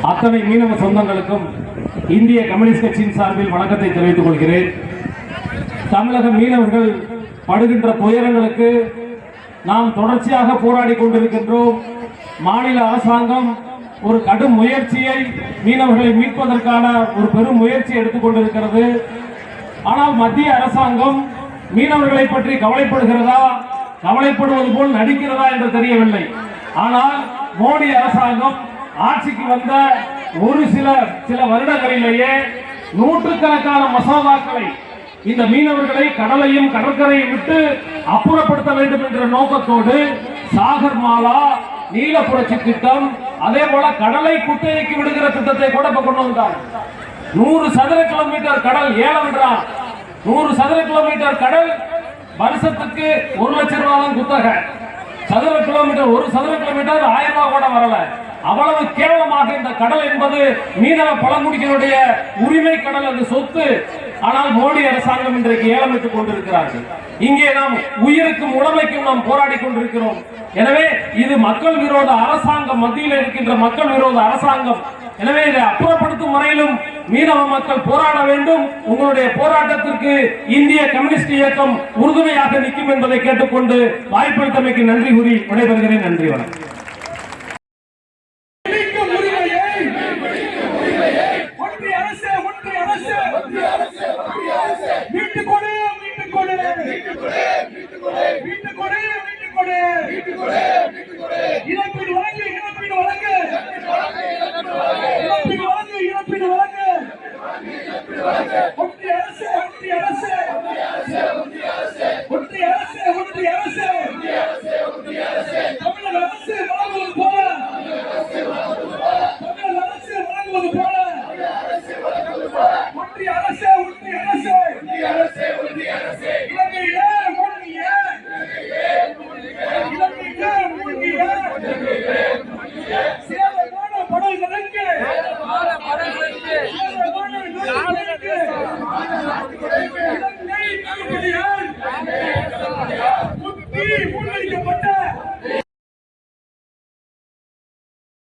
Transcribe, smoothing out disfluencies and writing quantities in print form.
அத்தனை மீனவ சொந்தங்களுக்கும் இந்திய கம்யூனிஸ்ட் கட்சியின் சார்பில் வணக்கத்தை தெரிவித்துக் கொள்கிறேன். தமிழக மீனவர்கள் படுகின்ற துயரங்களுக்கு நாம் தொடர்ச்சியாக போராடி கொண்டிருக்கின்றோம். மாநில அரசாங்கம் ஒரு கடும் முயற்சியை மீனவர்களை மீட்பதற்கான ஒரு பெரும் முயற்சி எடுத்துக் கொண்டிருக்கிறது. ஆனால் மத்திய அரசாங்கம் மீனவர்களை பற்றி கவலைப்படுகிறதா, கவலைப்படுவது போல் நடிக்கிறதா என்று தெரியவில்லை. ஆனால் மோடி அரசாங்கம் ஆட்சிக்கு வந்த ஒரு சில வருடங்களிலேயே நூற்றுக்கணக்கான மசோதாக்களை இந்த மீனவர்களை கடலையும் கடற்கரையை விட்டு அப்புறப்படுத்த வேண்டும் என்ற நோக்கத்தோடு சாகர் மாலா, நீல புரட்சி திட்டம், அதே போல கடலை குத்தகைக்கு விடுகிற திட்டத்தை கூட கொண்டு வந்தார். 100 சதுர கிலோமீட்டர் கடல் ஏலம் என்றார். 100 சதுர கிலோமீட்டர் கடல் வருஷத்துக்கு 1 லட்சம் ரூபாய் குத்தகை. சதுர கிலோமீட்டர் 1 சதுர கிலோமீட்டர் 1000 ரூபாய் கூட வரல. அவ்வளவு கேவலமாக இந்த கடல் என்பது மீனவ பழங்குடியினுடைய உரிமை கடல், அது சொத்து. ஆனால் மோடி அரசாங்கம் இன்றைக்கு ஏலமிட்டுக் கொண்டிருக்கிறார்கள். இங்கே நாம் உயிருக்கும் உடமைக்கும் நாம் போராடி கொண்டிருக்கிறோம். எனவே இது மக்கள் விரோத அரசாங்கம், மத்தியில் இருக்கின்ற மக்கள் விரோத அரசாங்கம். எனவே இதை அப்புறப்படுத்தும் முறையிலும் மீனவ மக்கள் போராட வேண்டும். உங்களுடைய போராட்டத்திற்கு இந்திய கம்யூனிஸ்ட் இயக்கம் உறுதுணையாக நிற்கும் என்பதை கேட்டுக்கொண்டு வாய்ப்பளித்தமைக்கு நன்றி கூறி விடைபெறுகிறேன். நன்றி, வணக்கம். Hey!